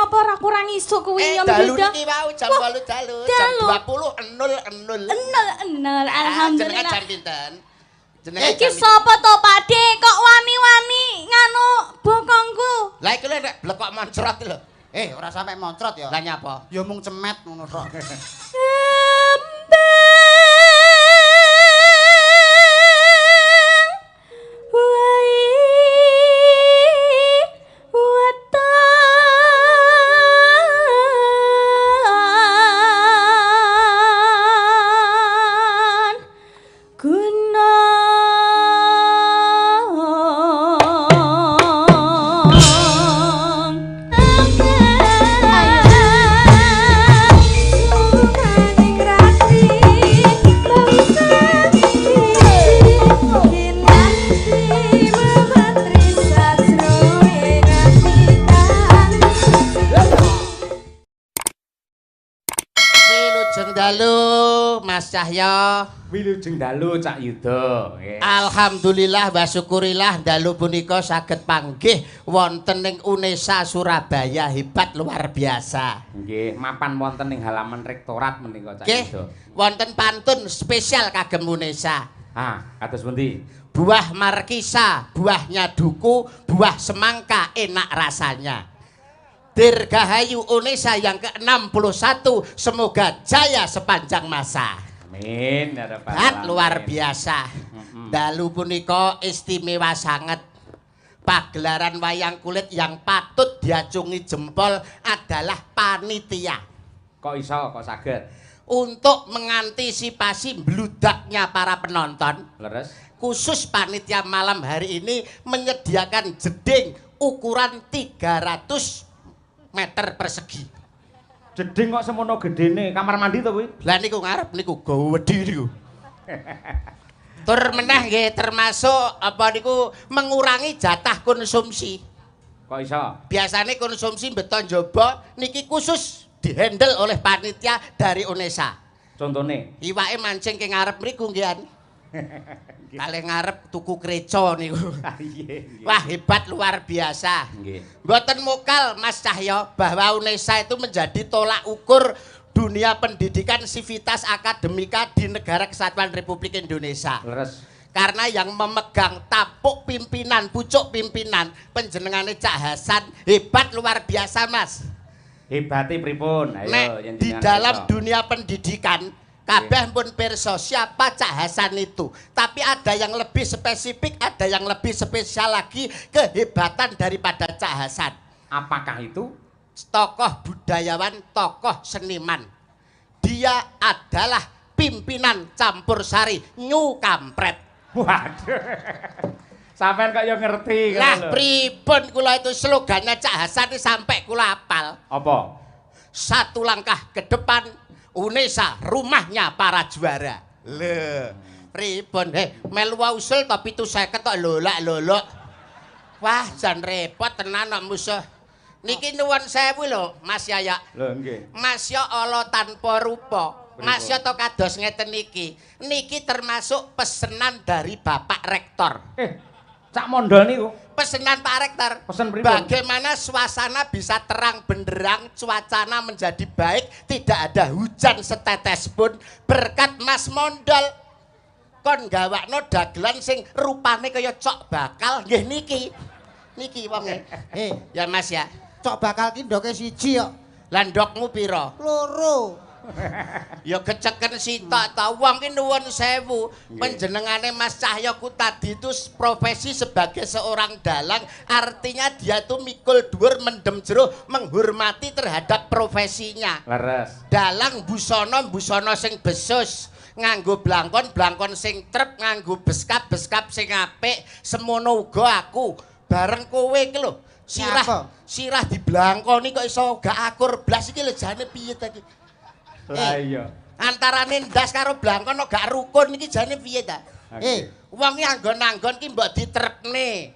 apa ora kurang isuk kuwi ya dalu Mbida. niki wau jam 8 dalu, jam 20.00. Enol alhamdulillah. Jenengan jam pinten? Iki sapa to Pakde kok wani-wani nganu bokongku? Lah iki lho nek blekok moncrot lho. Ora sampe moncrot ya. Lah nyapa? Ya mung cemet ngono tok. Dalu Mas Cahyo. Wilujeng dalu Cak Yuda. Alhamdulillah wa syukurillah dalu punika saged panggih wonten ing UNESA Surabaya, hebat luar biasa. Nggih, mapan wonten ing halaman rektorat menika Cak Yuda. Wonten pantun spesial kagem UNESA. Kados pundi? Buah markisa, buahnya duku, buah semangka enak rasanya. Dirgahayu UNESA yang ke-61 semoga jaya sepanjang masa. Amin. Luar biasa. Dalu punika istimewa sangat. Pagelaran wayang kulit yang patut diacungi jempol adalah panitia. Kok iso, kok saged? Untuk mengantisipasi bludaknya para penonton. Leres. Khusus panitia malam hari ini menyediakan jeding ukuran 300 meter persegi. Jeding kok semono gedene, kamar mandi to kuwi? Lah niku ngarep niku gawedhi niku. Tur meneh nggih termasuk apa niku mengurangi jatah konsumsi. Kok iso? Biasane konsumsi beton njaba niki khusus dihandle oleh panitia dari UNESA. Contone? Iwake mancing ke ngarep mriku nggih. Kalih ngarep tuku kreco niku. Wah, hebat luar biasa. Mboten mokal Mas Cahyo bahwa UNESA itu menjadi tolak ukur dunia pendidikan sivitas akademika di Negara Kesatuan Republik Indonesia. Leres. Karena yang memegang tapuk pimpinan, pucuk pimpinan penjenengane Cak Hasan hebat luar biasa, Mas. Hebate pripun? Ayo yen di dalam dunia pendidikan kabeh pun pirsa siapa Cak Hasan itu. Tapi ada yang lebih spesifik, ada yang lebih spesial lagi kehebatan daripada Cak Hasan. Apakah itu? Tokoh budayawan, tokoh seniman. Dia adalah pimpinan campur sari Nyu Kampret. Waduh. Sampeyan kok ya ngerti. Lah pripun kula itu slogannya Cak Hasan sampai kula hafal. Apa? Satu langkah ke depan UNESA rumahnya para juara. Lho, pripun? Melu usul tapi 750 tok lolak-lolok. Wah, jan repot tenan kok musuh. Niki nuwun sewu lho, Mas Yaya. Lho, nggih. Masya Allah tanpa rupa. Masya to kados ngeten niki. Niki termasuk pesenan dari Bapak Rektor. Cak Mondol niku. Pesenan Pak Rektor. Pesen pripun? Bagaimana suasana bisa terang benderang, cuacana menjadi baik, tidak ada hujan setetes pun berkat Mas Mondol. Kon gawakno dagelan sing rupane kaya cok bakal nggih niki. Niki wonge. Ya Mas ya. Cok bakal ki ndoke siji kok. Lah ndokmu pira? Loro. Ya keceken sitok ta wong ki nuwun sewu. Panjenengane Mas Cahyoku tadi itu profesi sebagai seorang dalang, artinya dia tuh mikul dhuwur mendem jero menghormati terhadap profesinya. Leres. Dalang busana sing besus, nganggo blangkon sing trep, nganggo beskap sing apik, semono uga aku. Bareng kowe iki lho, sirah diblangkoni kok iso gak akur blas iki lho jane piye ta iki? Lah iya. Antarane ndas karo blangkon kok gak rukun iki jane piye ta? Wong iki anggon-anggon ki mbok ditrepne.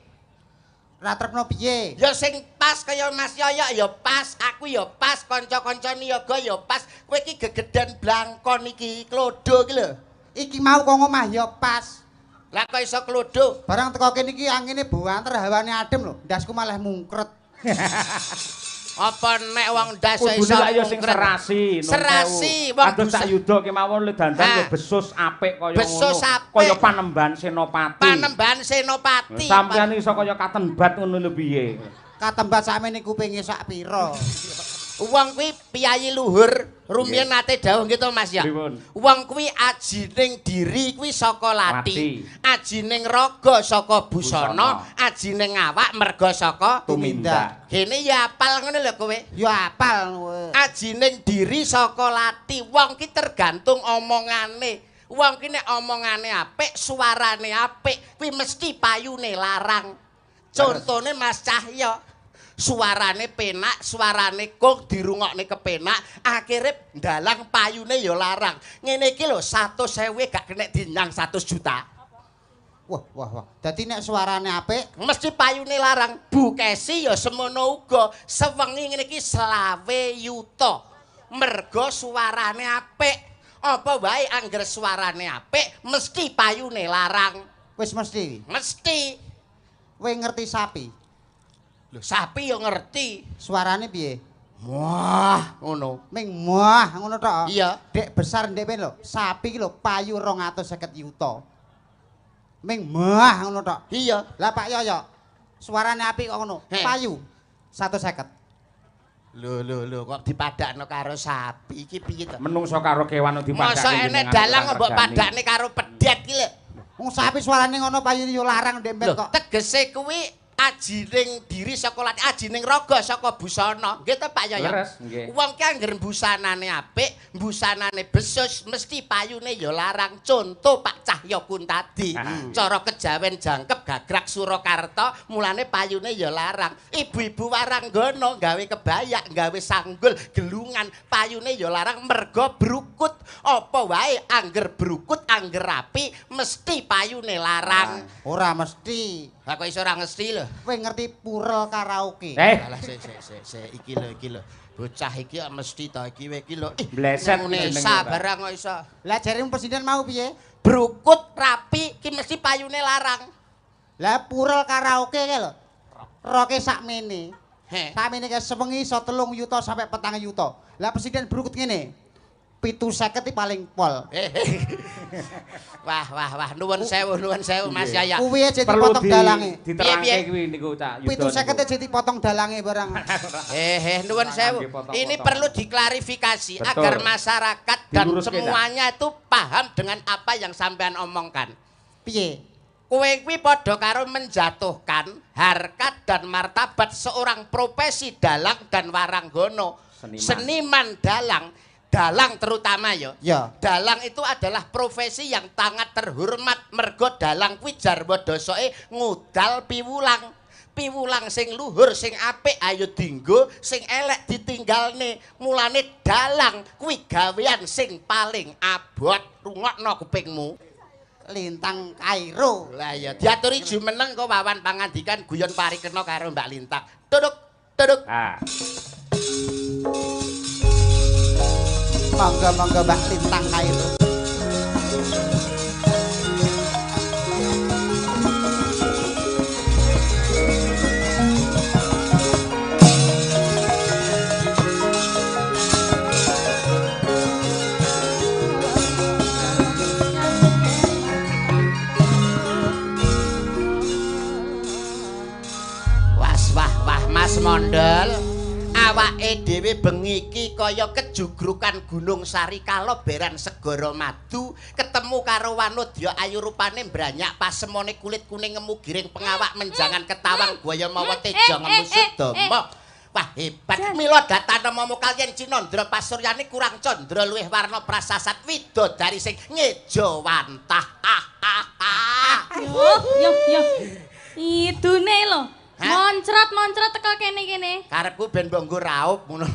Lah trepno piye? Ya sing pas kaya Mas Yoyo ya pas, aku ya pas, kanca-kanca niaga ya pas. Kowe iki gegeden blangkon iki, klodo iki lho. Iki mau kok ngomah ya pas. Lah kok iso klodo? Barang teko kene iki angine banter hawane adem lho. Ndasku malah mungkret. Apa nek wong ndas Kudune iso lak ya sing mungkret. serasi. Serasi wong Kados sak yuda kemawon le dandan Ha. ya besus apik kaya ngono. Besus apik. Kaya panembahan senopati. Panembahan senopati. Sampeyan iso kaya katembat ngono lho piye. Katembat sakmene kupinge sak pira. Wong kuwi piyayi luhur rumiyin nate dawuh gitu Mas ya. Pripun? Wong kuwi ajining diri kuwi saka lati, Lati. ajining raga saka busana, ajining awak merga saka Tumindak. Kene ya apal ngono lho kowe. Ya apal kowe. Ajining diri saka lati. Wong ki tergantung omongane. Wong ki nek omongane apik, suarane apik, kuwi mesti payune larang. Contone Mas Cahya. Suarane penak, suarane kok dirungokne kepenak, akhire ndalang payune ya larang. Ngene iki lho 100.000 gak kena dinyang 100 juta. Wah. Dadi nek suarane apik, Mesti payune larang. Bukesi ya semono uga. Sewengi ngene iki 20 yuta. Merga suarane apik. Apa wae angger suarane apik, mesti payune larang. wis mesti. Mesti. Kowe ngerti sapi? Lho sapi ya ngerti. Suarane piye? Wah, ngono. Ming muah ngono tok. Iya. Dek besar ndek ben lho. Sapi ki lho payu 250 yuta. Ming muah ngono tok. Iya. Lah Pak Yoyo, suarane apik kok ngono. Heh. Payu 150. Lho kok dipadakno karo sapi iki piye to? Menungso karo kewan dipadakne. Masa enek dalang mbok padakne karo pedet iki lho. Wong sapi suarane ngono payune yo larang ndek ben Lho, kok. tegese kuwi ajining diri saka lati, ajining raga saka busana. Nggih to Pak Yoyo? Leres, nggih. Wong ki angger busanane apik, busanane besus, mesti payune ya larang. Conto Pak Cahya Kuntadi. Cara kejawen jangkep gagrak Surakarta, mulane payune ya larang. Ibu-ibu waranggana gawe kebaya, gawe sanggul, gelungan, payune ya larang merga brukut. Apa wae angger brukut, angger rapi, mesti payune larang. Ora mesti. Lah kok iso ora ngesti lho. Kowe ngerti purel karaoke? Alah iki lho. Bocah iki mesti ta iki lho. Bleset Indonesia barang kok iso. Lah jaremu presiden mau piye? Brukut rapi ki mesti payune larang. Lah purel karaoke ki lho. Roke sakmene. Heh. Sakmene ki sewengi iso 3 yuta sampai 4 yuta. Lah presiden brukut ngene. 750 iki paling pol. Wah, nuwun sewu Mas Yaya. Kuwi aja Perlu dipotong dalange. Piye? diterangke kuwi niku Cak Yuda. 750 aja dipotong dalange barang. Nuwun sewu. Ini perlu diklarifikasi Betul. agar masyarakat dan Diluruske, Cak. semuanya itu paham dengan apa yang sampean omongkan. Piye? Kowe kuwi padha karo menjatuhkan harkat dan martabat seorang profesi dalang dan waranggana. Seniman dalang terutama ya. Ya. Dalang itu adalah profesi yang sangat terhormat. Mergo dalang kuwi jarwa dosoke ngudal piwulang. Piwulang sing luhur, sing apik ayo dienggo, sing elek ditinggalne. Mulane dalang kuwi gawean sing paling abot. Rungokno kupingmu. Lintang Kairo. Lah ya diaturi jumeneng kok Wawan pangandikan guyon parikena karo Mbak Lintang. Duduk. Ah. Monggo Mbak Lintang Kairo. Wah Mas Mondol. Awake dhewe bengi iki kaya kejugrukan Gunung Sari kaloberan Segara Madu, ketemu karo Wanodya ayu rupane mbranyak pasemone kulit kuning ngemu giring pengawak menjangan ketawang buaya mawa teja ngemu sedama. Wah hebat. Mila datanemamu kaliyan Cinandra Pasuryani kurang condra luwih warna prasasat widodari sing ngejawantah. Yo. Idune lho. Moncrot teko kene. Karepku ben mbok nggo raup ngono.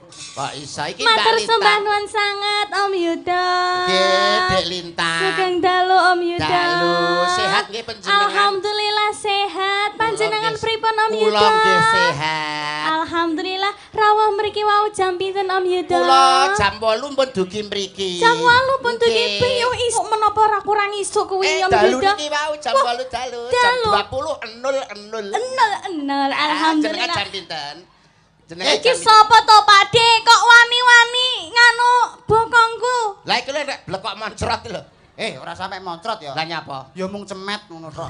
Kok iso iki Mbak Matur Lintang. sembah nuwun sanget Om Yuda. Nggih, Dek Lintang. Sugeng dalu Om Yuda. Dalu, sehat nggih panjenengan? Alhamdulillah sehat. Panjenengan pripun Om Yuda? Kula nggih sehat. Alhamdulillah. Rawuh mriki wau jam pinten Om Yuda? Kula jam 8 pun dugi mriki. Jam 8 pun dugi Nggih. piye isuk menapa ora kurang isuk kuwi Om dalu Yuda? niki wau jam Wah, 8 dalu, dalu. jam 20.00. Enol. Alhamdulillah. Jenengan jam pinten? Jenenge Iki sapa to, Pakde? Kok wani-wani nganu bokongku? Lah iki lho nek blekok moncrot lho. Ora sampe moncrot ya. Lah nyapa? Ya mung cemet ngono tok.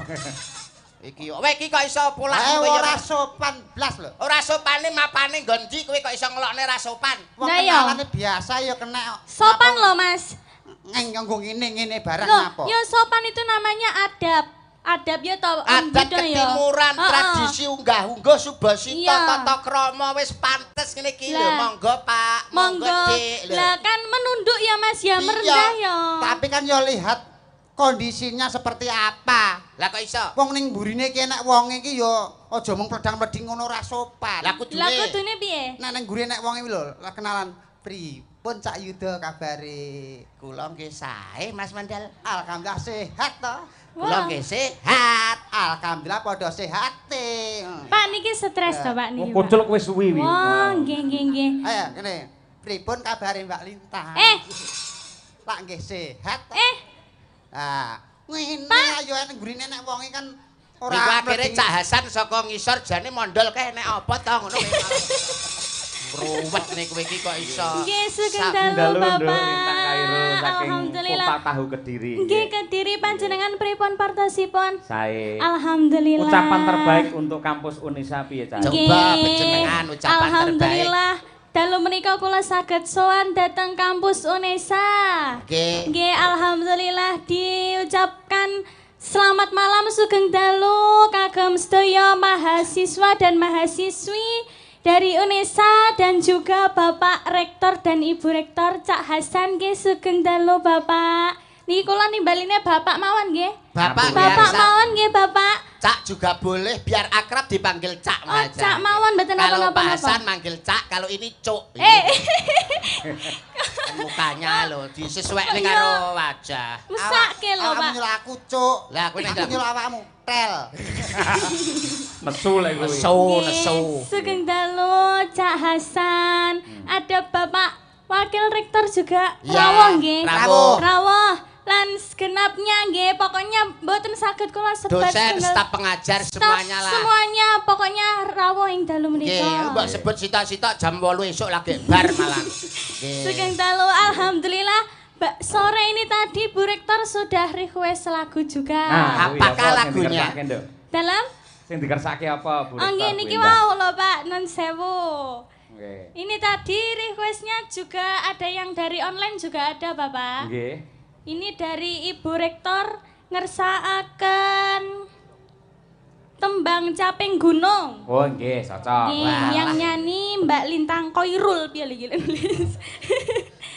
Iki kowe iki kok iso pulang Ora sopan blas lho. Ora sopane mapane nggon ndi kowe kok iso ngelokne ra sopan. Wong Lah ya. kenalane biasa ya kena Sopan loh, Mas. nganggo ngene barang Loh, apa? ya sopan itu namanya adab. Adab ya to. Adat ketimuran, tradisi unggah-ungguh subasita Iya. tata krama wis pantes ngene iki lho. Lah. Monggo Pak, Monggo. Dik. Lah kan menunduk ya Mas ya, Iya, merendah ya. Tapi kan ya lihat kondisinya seperti apa. Lah kok iso? Wong ning mburine iki enek wong iki ya aja mung pledang-pleding ngono ora sopan. Lah kudune. Lah kudune piye? Nek ning mburine enek wong iki lho, lah kenalan pripun Cak Yuda kabare? Kula nggih sae Mas Mandal. Alhamdulillah sehat to. Kula nggih sehat. Alhamdulillah padha sehate. Pak niki stres to Pak niki. Pak? Kucul kowe suwi wi. Wah, nggih nggih nggih. Ayo kene. Pripun kabare Mbak Lintang? Pak nggih sehat to. Ah, ngene ayo nek gurine nek wong iki kan ora Iku akhire Cak Hasan saka ngisor jane mondol kae nek apa to ngono kowe. Ruwet nek kowe iki kok iso. Nggih sugeng dalu Bapak. Saking Alhamdulillah. Kota Tahu Kediri. Nggih Kediri panjenengan pripun partasipun? Sae. Alhamdulillah. Ucapan terbaik untuk kampus Unesa piye, Cak? Nggih. Coba panjenengan ucapan terbaik. Alhamdulillah. Dalu menika kula saged sowan dhateng kampus Unesa. Nggih. Nggih, alhamdulillah diucapkan selamat malam sugeng dalu kagem sedaya mahasiswa dan mahasiswi dari Unesa dan juga Bapak Rektor dan Ibu Rektor Cak Hasan nggih sugeng dalu Bapak. Niki kula nimbaline Bapak mawon nggih. Bapak Bapak biasa. mawon nggih Bapak. Cak juga boleh biar akrab dipanggil Cak Oh, aja. Cak mawon mboten Kalau Pak apa-apa. Hasan manggil Cak, kalau ini Cuk. Mukanya lho disesuaikan karo wajah. Mesake lho, Pak. Nyuruh aku cuk. Lah kowe nek Aku nyuruh awakmu tel. Nesu lek kowe. nesu. Sugeng dalu Cak Hasan. Ada Bapak Wakil Rektor juga Ya, rawuh nggih. rawuh. Rawuh. Lan segenapnya nggih, pokoknya mboten saged kula sebat Dosen, setunggal- staf pengajar semuanya lah. Semuanya pokoknya rawuh ing dalu Nggih, menika. mbok sebut sitok-sitok jam 8 esuk lagi bar malah. Nggih. Sugeng dalu alhamdulillah. Sore ini tadi Bu Rektor sudah request lagu juga. Nah, apakah lagunya? Dalam? Sing dikersake apa, Bu? Oh nggih niki wau lho Pak, nun sewu. Nggih. Ini tadi requestnya juga ada yang dari online juga ada Bapak. Nggih. Ini dari Ibu Rektor ngersakaken tembang Caping Gunung. Oh, nggih, cocok. Nggih, Walah. yang nyanyi Mbak Lintang Koirul piye lagi nulis.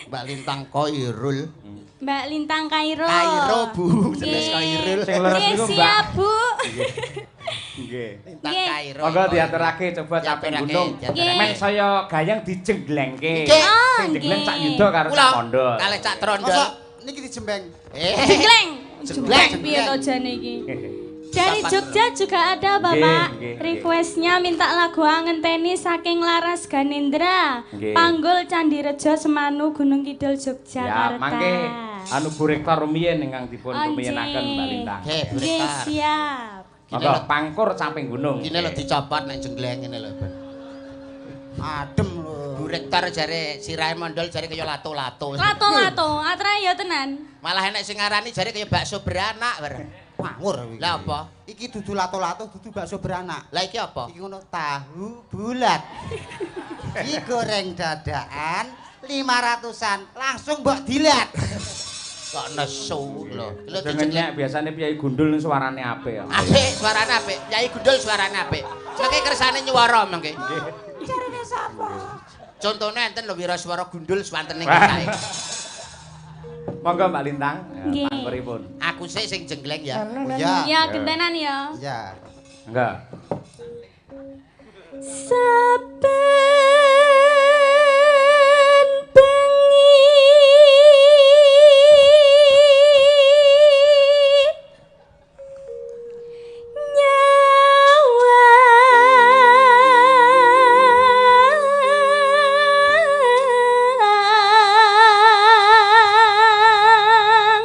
Mbak Lintang Koirul. Mbak Lintang Kairo. Kairo Bu, Nggih. jenis Koirul. Sing leres Nggih, niku, Mbak. siap Bu. Nggih. Lintang Nggih. Kairo. Monggo diaturake coba Caping Diaturake, Gunung. diaturake. Men saya gayang dijenglengke. Nggih. Oh, Sing jengleng nggih. Cak Yuda karo Kula Cak Mondol. kalih Cak Trondol. Masa niki dijembeng. Jengleng. Jengleng. Piye to jane iki? Dari Sapan Jogja juga ada Bapak. Nggih, nggih. Requestnya minta lagu Angenteni saking Laras Ganendra. Nggih. Panggul Candirejo Semanu Gunung Kidul Ya, Yogyakarta. mangke anu Bu Rektor rumiyin ingkang dipun rumiyenaken Mbak Lintang. Nggih, Bu Nggih, Rektor. siap. Monggo pangkur Caping Gunung. Gini lho dicopot nek jengleng ngene lho. Adem lho. Bu Rektor jare sirahe mondol jare kaya lato-lato. Lato-lato, atra ya tenan. Malah enek sing ngarani jare kaya bakso beranak bareng. Ngawur iki. Lah apa? Iki dudu lato-lato, dudu bakso beranak. Lah iki apa? Iki ngono tahu bulat. Digoreng dadakan 500-an, langsung mbok dilat. Kok nesu lho. Lho Jenenge dijengleng. biasane Piyai Gundul suarane apik ya. Apik, suarane apik. Nyai Gundul suarane apik. Mengke kersane nyuwara mengke. Carane sapa? Contone enten lho Wiraswara Gundul swantene Wah. kae. Monggo Mbak Lintang, Nggih. pangkuripun. Aku sik sing jengleng ya. Oh ya. Ya gentenan ya. Ya. Enggak. Saben bengi nyawang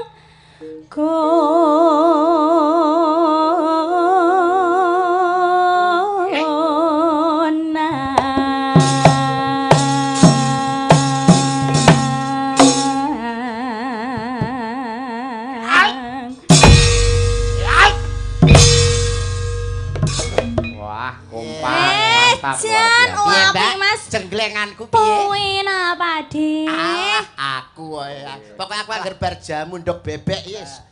konang Mas. Jenglenganku piye? Kowe napa, Dik? Aku wae. Pokoke aku anggere bar jamu ndok bebek yes.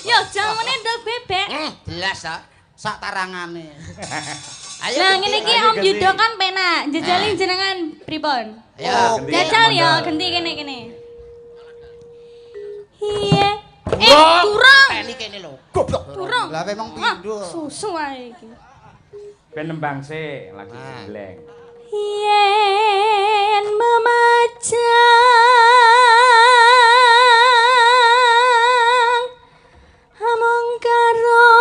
Yo jamune ndok bebek. Jelas ah. Sak tarangane. Ayo. Lah ngene iki Om Yudo kan penak. Jejali jenengan pripun? Ya, Jajal ya, ganti kene. Iya. Durung. Durung. Ini kene lho. Goblok. Durung. Lah memang pindho. Susu ae iki. Ben nembang sik lagi jembleng. Yen memajang among karo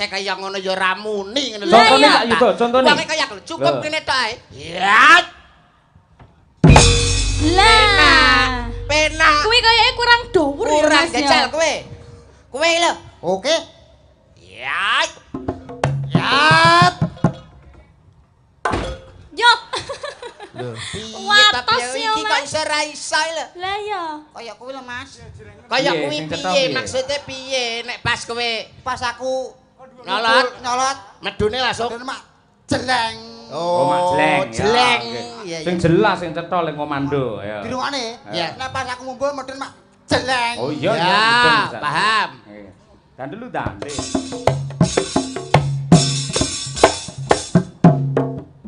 kaya ngono ya ora muni ngono lho. Contone Kak Yudo, contone. Wong kaya cukup kene tok ae. Ya. Lah. Penak. Kuwi kayake kurang dhuwur ya. Kurang jajal kowe. Kowe lho. Oke. Ya. Yo. Lho, watos yo iki kok iso ra iso lho. Lah ya. Kaya kuwi lho Mas. Kaya kuwi piye maksudnya piye nek pas kowe Pas aku nyolot medune langsung mak jeleng. Oh, mak jeleng. Jeleng. Sing jelas sing cetha ling komando ya. Dirungane. Ya. Nek pas aku ngumpul medun mak jeleng. Oh iya ya, paham. Dan dulu dande.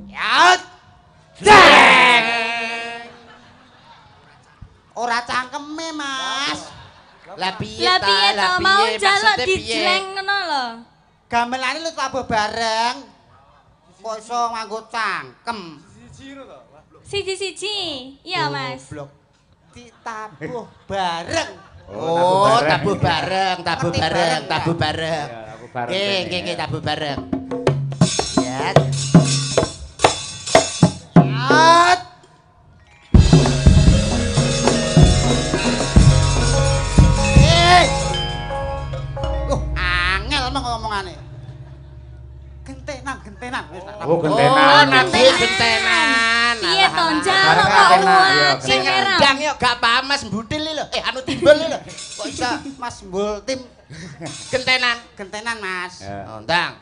Ya. Jeleng. Ora cangkeme Mas. Lah piye to mau njaluk dijleng ngono lho. Gamelane lu tabuh bareng. Kok iso nganggo cangkem? Siji-siji. Iya, Mas. Goblok. Ditabuh bareng. Oh, tabuh bareng. Nggih, tabuh bareng. Ya. At. Angel mah ngomongane. Gentenan. Oh, gentenan. Gentenan. Piye to njaluk kok luwak Sing ndang yo gak paham Mas Mbutil lho. Anu timbul lho. Kok iso Mas Mbul tim Gentenan Mas. Oh, ndang.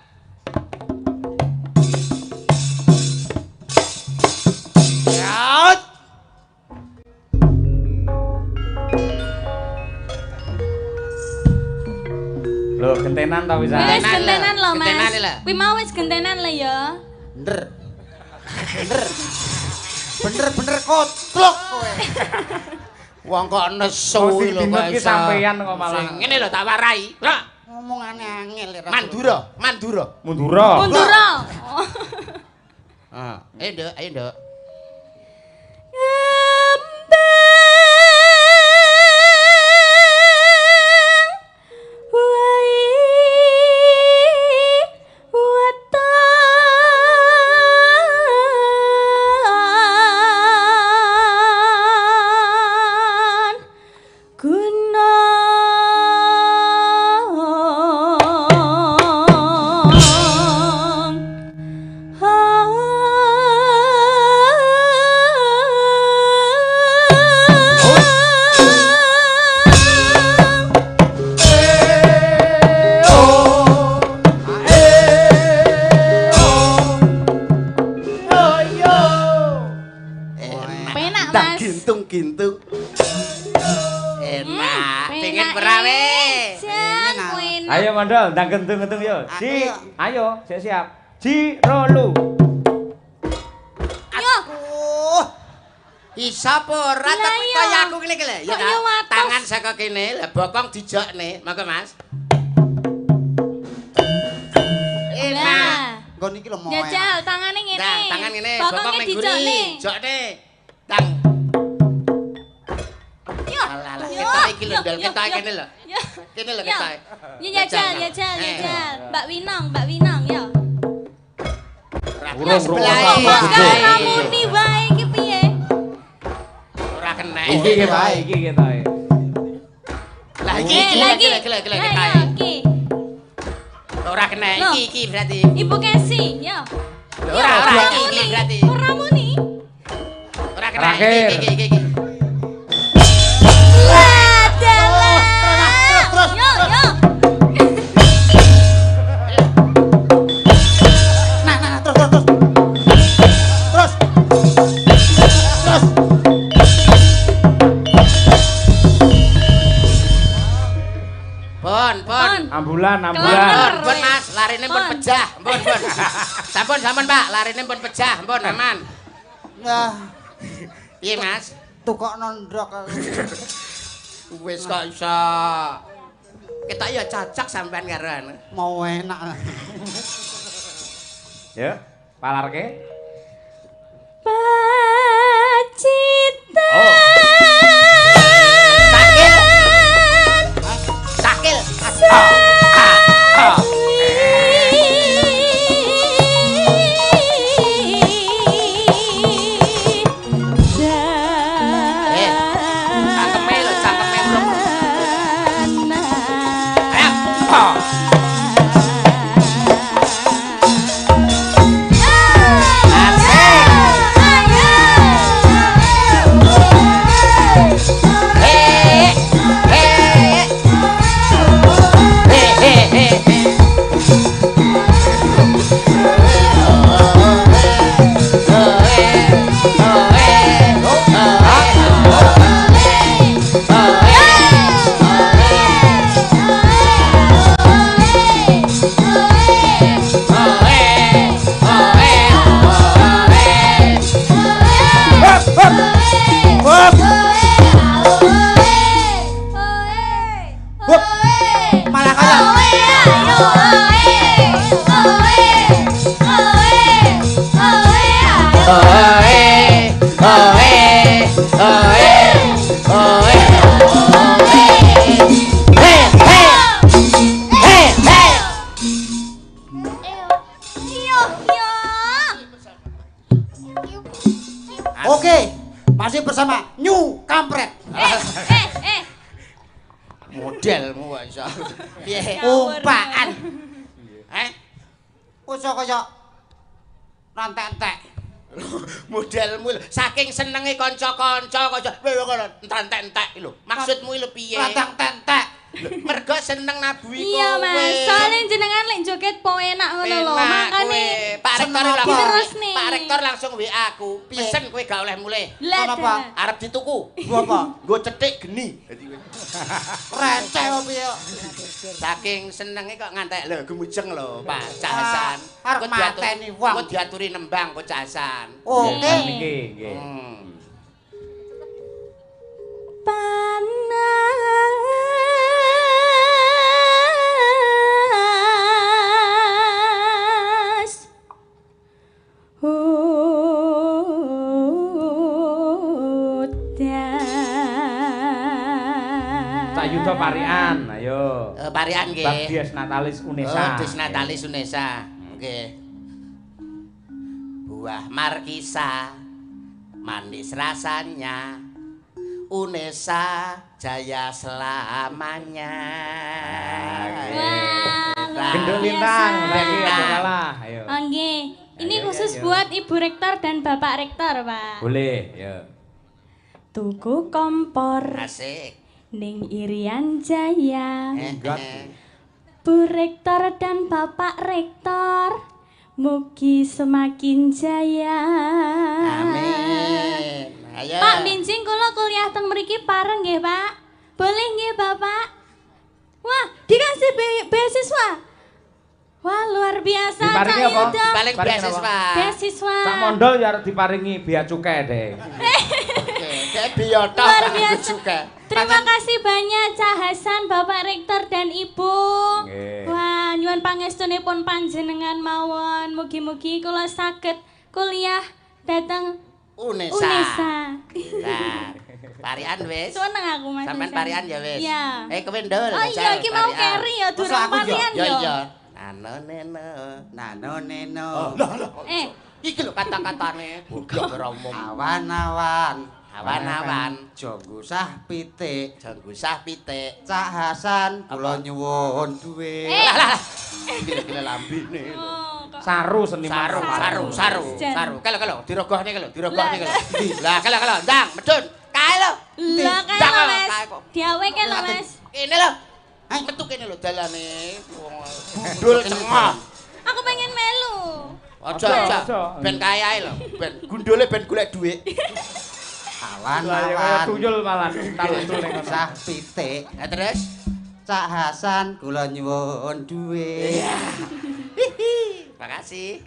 Ya. Loh, gentenan ta wis. Wis gentenan lho, Mas. Gentenan lho. Kuwi mau wis gentenan lho ya. Bener kotlok kowe. Wong kok nesu lho kok iki sampeyan kok malah. Ngene lho tak warai. Lah, Ngomongane angel ya. Mandura. Mundura. Ah, ayo Nduk. Gintung. Enak. Pengen berawe. Ayo mandol, ndang gentung-gentung yo. Ayo, siap. Rolu. Aduh. Isa apa ora tapi kaya aku ngene iki lho. Ya tangan saka kene, lah bokong dijokne. Monggo Mas. Enak. Nggon iki lho moe. Jajal tangane ngene. Nah, tangan ngene, bokong ning dijokne. Jokne. Tang. Alah, ketok iki lho, ndel ketok kene lho. Kene lho ketok. Ya jajal. Mbak Winong ya. Urung Kamu Iki ketoke. Lah iki lagi. Ora kena iki berarti. Ibu Kesi, ya. Ora iki berarti. Ora muni. Ora kena iki. Terus. Yo. Nah, terus. Pon. Ambulan. Pon Mas, larine pun pejah. Pon. Sampun Pak, larine pun pejah. Pon aman. Nah, Piye Mas? tukokno ndrok. Wis kok iso. Ketok ya cocok sampean karo anu. Mau enak. Ya, palarke. Pacita. Sakil. Malah kaya Oke, masih bersama New Kampret. Modelmu kok iso. Piye? Umpaan. Wis kaya rantek-entek. Modelmu lho, saking senenge kanca-kanca kok entek-entek lho. Maksudmu lho piye? Rantek-entek. Mergo seneng nabuhi kowe. Iya Mas, soalnya jenengan lek joget po enak ngono lho. Makane Pak Rektor diterusne. Pak Rektor langsung WA aku. Pesen kowe gak oleh mulih. Kenapa? Arep dituku. Gua apa? Nggo cetik geni. Receh opo piye? Saking senenge kok ngantek lho gemujeng lho Pak Cak Hasan. Arep mateni wong. Kok diaturi nembang kok Cak Hasan. Oke. Nggih. Panas Cak Yuda Parian, ayo. Parian nggih. Bab Natalis Unesa. Des Natalis Unesa. Nggih. Buah markisa manis rasanya. Unesa jaya selamanya. Wah, Gendut lintang, lagi aja kalah. Ayo. Nggih. Ini Ayo, khusus ayo. buat Ibu Rektor dan Bapak Rektor, Pak. Boleh, ya. Tuku kompor Asik. ning Irian Jaya. Enggak. Bu Rektor dan Bapak Rektor, mugi semakin jaya. Amin. Ayo. Pak Bincing kula kuliah teng mriki pareng nggih, Pak? Boleh nggih, Bapak? Wah, dikasih beasiswa. Wah, luar biasa, Diparingi Cak apa? Yuda. Paling beasiswa. Beasiswa. Cak Mondol ya arep diparingi bea cukai deh. Kayak biota Luar biasa. juga. Terima kasih banyak Cak Hasan, Bapak Rektor dan Ibu. Nggih. Wah, nyuwun pangestunipun panjenengan mawon. Mugi-mugi kula saged kuliah datang Unesa. Unesa. Nah, parian wis. Seneng aku Mas. Sampean Nisan. parian ya wis. Iya. Kowe ndol. Oh iya, iki mau carry ya durung aku yo? parian Ya yo. iya. Nano neno. Nano. Eh, Iki lho kata-katane. Goblok ora umum. Awan-awan Awan-awan. Jonggusah pitik. Jonggusah pitik. Cak Hasan kula nyuwun dhuwit. Lah. Gila-gila lambene. Saru seniman. Saru. Kalau dirogohne kalau. Lah kalau ndang medun. Kae lho. Lah kae lho Mas. Diaweke lho Mas. Kene lho. Metu kene lho dalane. Gundul cengah. Aku pengen melu. Aja. Ben kae ae lho. Ben gundule ben golek dhuwit. Awan-awan. Tuyul malah taluntul ning Sah pitik. Terus Cak Hasan kula nyuwun dhuwit. Makasih.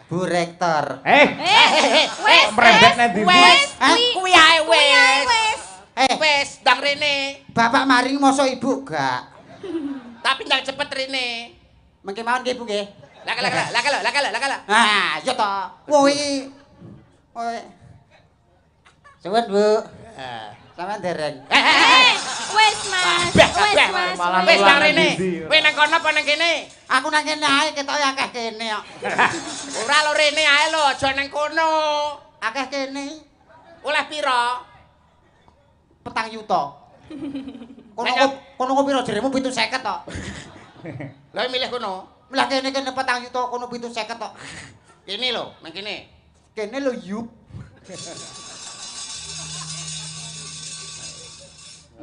Bu Rektor. Wes. Merembet nang ndi? kuwi ae wis. Wis ndang rene. Bapak maring mosok ibu gak? Tapi ndang cepet rene. Mengke mawon nggih Bu nggih. Lah kala. Ah, iya to. Woi. Suwun Bu. Sampeyan dereng. Wes Mas. Wis ndang rene. Kowe nang kono apa nang kene? Aku nang kene ae ketoke akeh kene kok. Ora lo rene ae lho, aja nang kono. Akeh kene. Oleh pira? 4 yuta. Kono piro jeremu 750 tok. Lah milih kono. Lah kene 4 yuta, kono 750 tok. Kene lho, nang kene. Kene lho yup.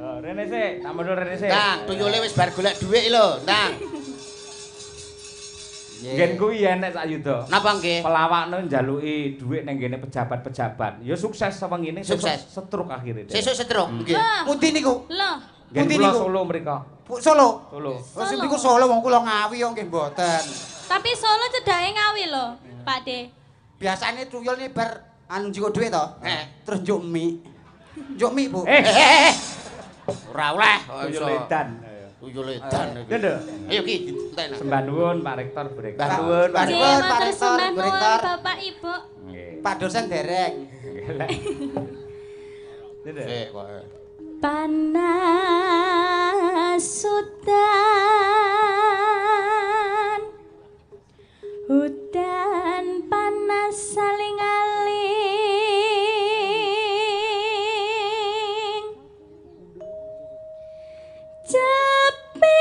Rene sik, tak mundur rene sik. Ndang, tuyule wis bar golek dhuwit lho, Ndang. Ngen kuwi enek sak yuda. Napa nggih? Pelawakno njaluki dhuwit ning ngene pejabat-pejabat. Ya sukses sewengine Sukses. setruk akhire. Sesuk setruk. Nggih. Pundi niku? Loh. Ngen Pundi kula niku? Solo mriko. Solo. Solo. Wis niku Solo wong kula Ngawi kok nggih mboten. Tapi Solo cedake Ngawi lho, Pak De. Biasane tuyul nih bar anu njiko dhuwit to. Terus njuk mie. Njuk mie, Bu. Ora oleh. Tuyul edan. Tuyul edan. Lho. Ayo Ki, entekna. Sembah nuwun Pak Rektor, Bu Rektor. Mbah nuwun, Pak Matur Rektor, sembah Bu nuwun Rektor. Bapak Ibu. Nggih. Pak dosen dereng. Lho. Sik kok. Panas hutan panas saling aling Cepi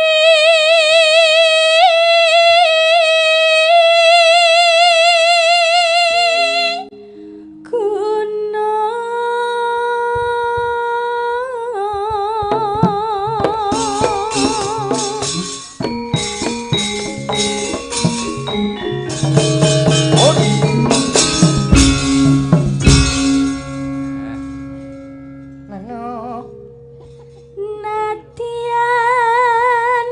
Nadian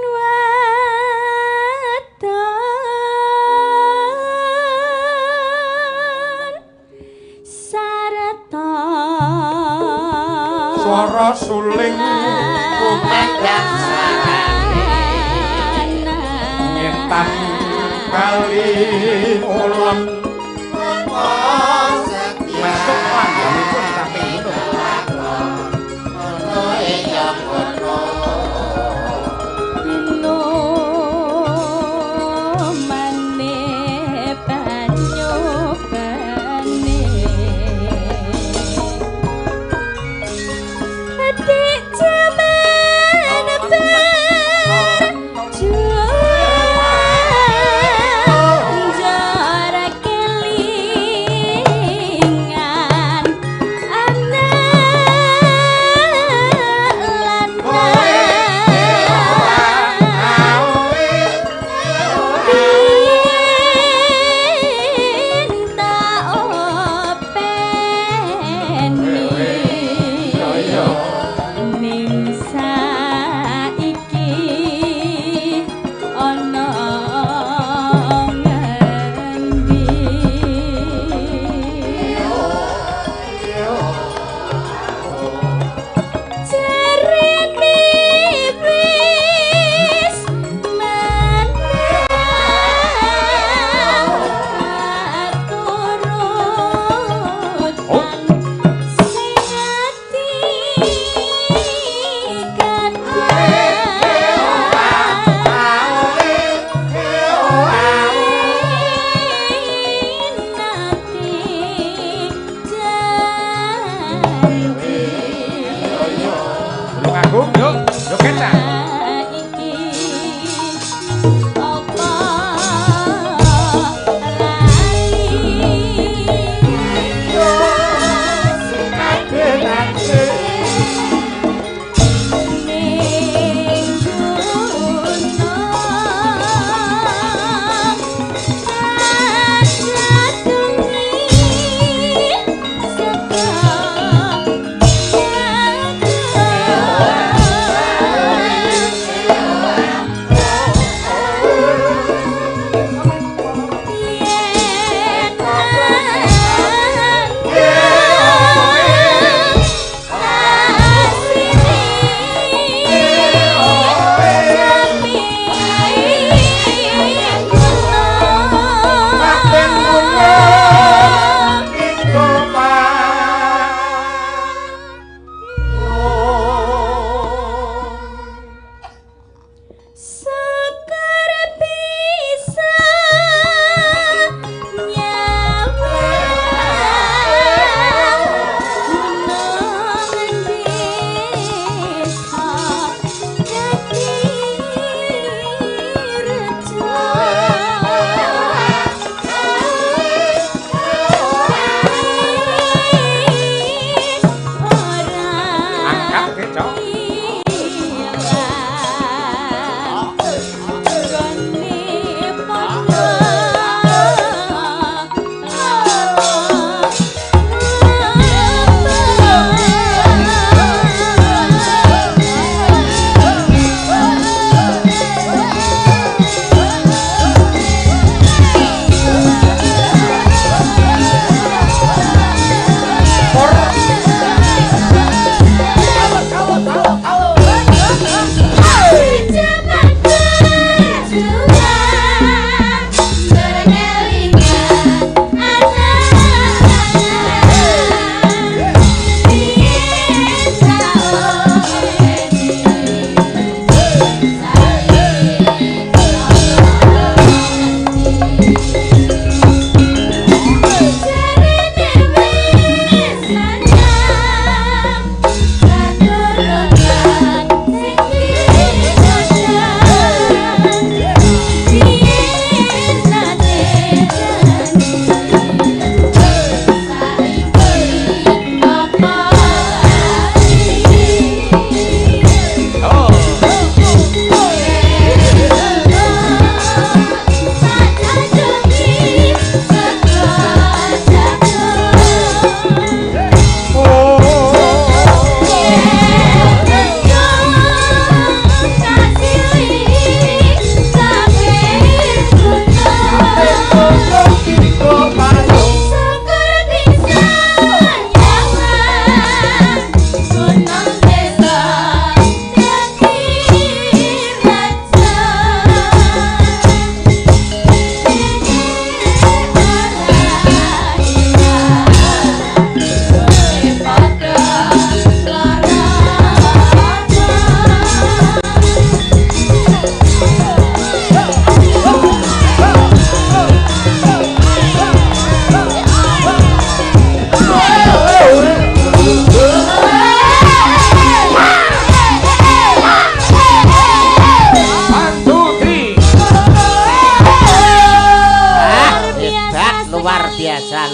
waton sarata Swara suling kumandang ngetan kali ulem masuk pandanipun samping gunung. Dino mane banyu bane adik jaman berjuang jarak kelingan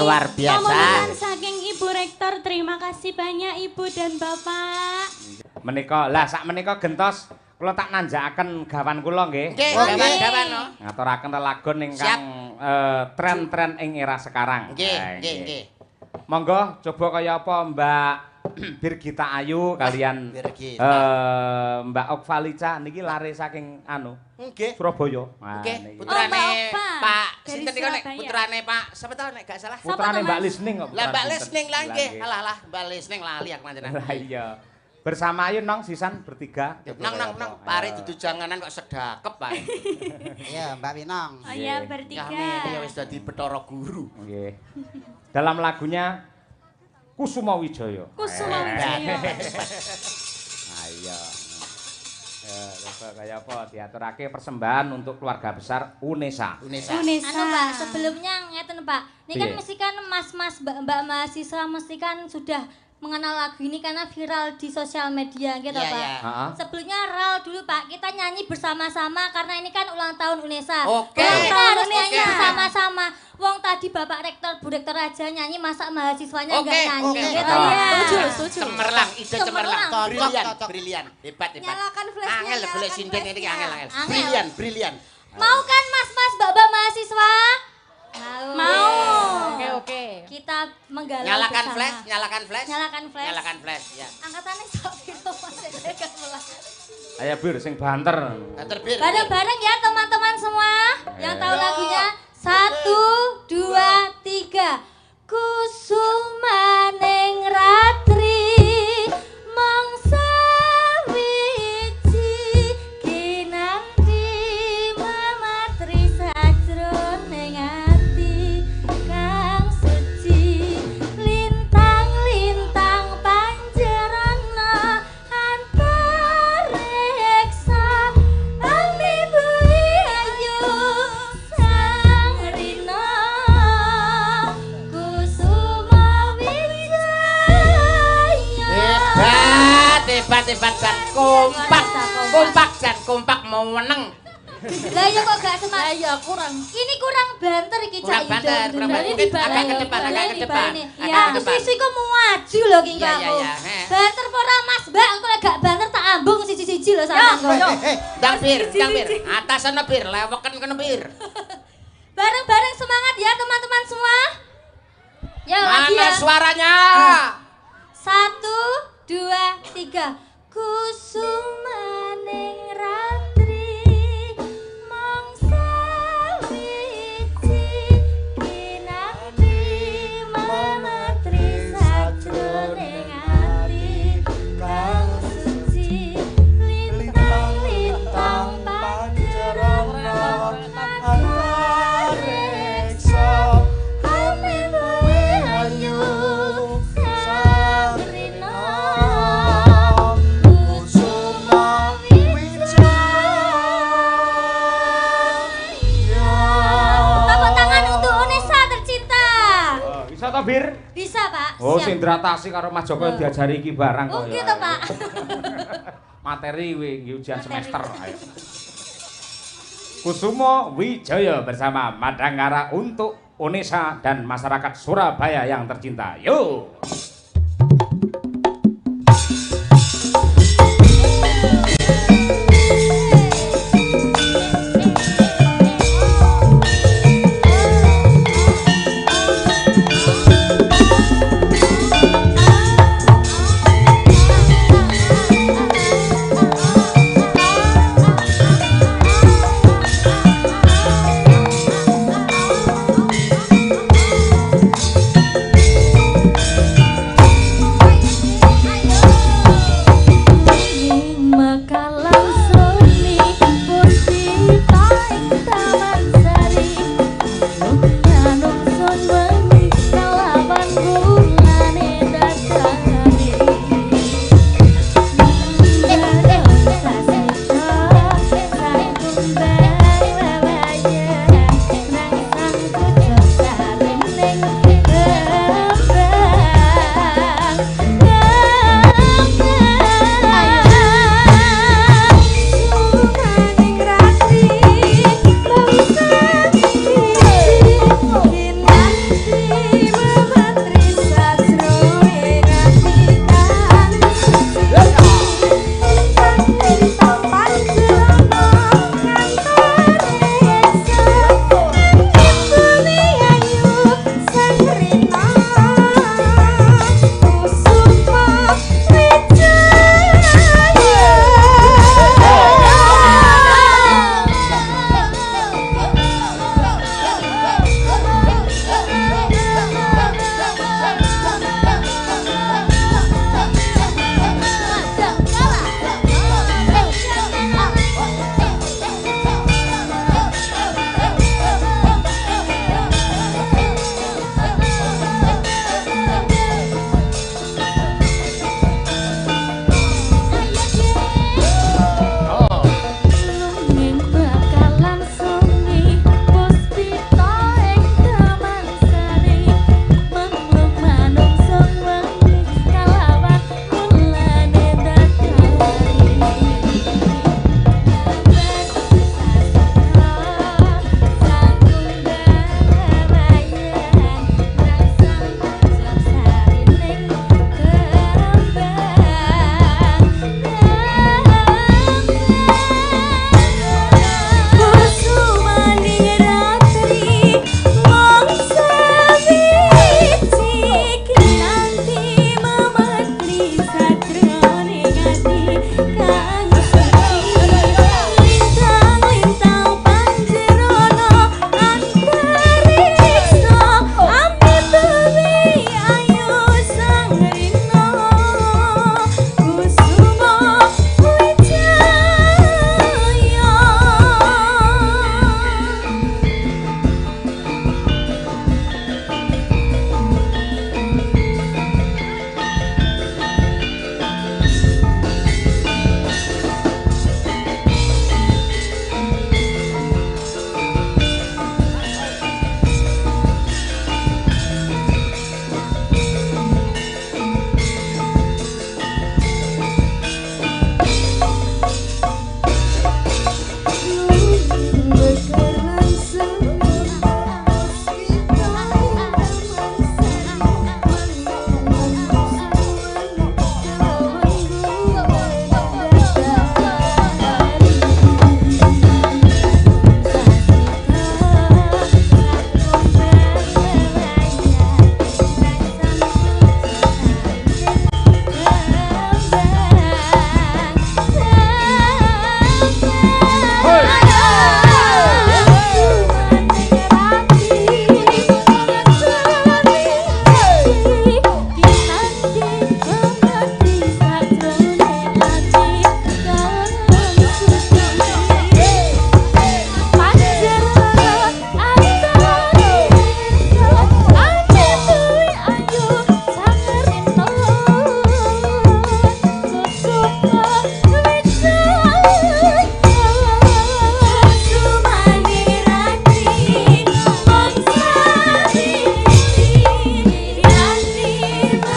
luar biasa. Omongan saking Ibu Rektor, terima kasih banyak Ibu dan Bapak. Menika, lah sak menika gentos kula tak nanjakaken gawan kula nggih. Nggih, gawan-gawan no. Ngaturaken lelagon ingkang tren-tren ing era sekarang. Nggih, nggih. Monggo coba kaya apa Mbak Birgita Ayu kalian Mbak Okvalica niki lare saking nggih Surabaya. Nggih, putrane Pak sinten niku nek putrane Pak sapa to nek gak salah? Putrane Mbak Lisning kok. Lah Mbak Lisning lah nggih. Alah Mbak Lisning lali aku panjenengan. Lah iya. Bersama ayo nong sisan bertiga. Nang pare dudu janganan kok sedakep Pak. Iya, Mbak Winong. Oh iya, bertiga. Ya wis dadi Bathara Guru. Nggih. Dalam lagunya Kusuma Wijaya. Kusuma Wijaya. Ayo. Kayak apa diaturake persembahan untuk keluarga besar UNESA. Unesa. Pak, sebelumnya ngeten Pak. Ini kan mesti kan mas-mas mbak-mbak mahasiswa mesti kan sudah mengenal lagu ini karena viral di sosial media gitu Iya, Pak. iya. Sebelumnya Ral dulu Pak, kita nyanyi bersama-sama karena ini kan ulang tahun UNESA. Oke. Kita harus Oke. nyanyi bersama-sama. Wong tadi Bapak Rektor, Bu Rektor aja nyanyi, masa mahasiswanya enggak nyanyi Oke. gitu Iya. ya. Setuju. Cemerlang, ide cemerlang. Cemerlang. Brilian, Cocok. brilian. Hebat, hebat. Nyalakan flashnya, Angel golek nyalakan sinden ini flashnya. angel. Angel. Brilian, brilian. Mau kan Mas-mas Mbak-mbak mahasiswa? Mau. Oke. Kita menggalau Nyalakan bersama. flash, nyalakan flash. Nyalakan flash. Nyalakan flash, ya. Angkatannya sok gitu Mas. Ayo Bir sing banter. Terbir. Bareng-bareng ya teman-teman semua yang tahu lagunya. 1, 2, 3. Kusumaning ratri mangsa wiji kinanti mamatri sajroning ati kang suci lintang-lintang panjerana antariksa ami bui ayu sang rina kusuma wijaya Hebat. Kompak dan kompak mau menang. lah ya kok gak semangat Ya kurang. ini kurang banter iki Kurang Cak banter, Ida. kurang banter. Ini Agak dibaleni, ke depan, agak ke depan. dibaleni. Agak Ya, ke depan. sisi kok mau maju lho ki Iya, aku. iya, iya. Banter apa ora Mas, Mbak? Engko lek gak banter tak ambung siji-siji lho sampean kok. Ndang bir. Atasan bir, leweken kena bir. Bareng-bareng semangat ya teman-teman semua. Ya lagi Mana ya. suaranya? 1, 2, 3. Kusumaning ratri mangsa wiji kinanti mamatri sajroning ati kang suci lintang-lintang panjerana antariksa ami luwe ayu sabrina kusuma wijaya. Tepuk tangan untuk UNESA tercinta. Bisa to Bir? Bisa Pak. Oh, Siap. sing dratasi karo Mas Joko diajari iki barang Oh kok gitu Pak. Materi kuwi nggih ujian Materi. semester. Ayo. Kusumo Wijaya bersama Madangkara untuk UNESA dan masyarakat Surabaya yang tercinta. Yuk. Thank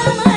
Mama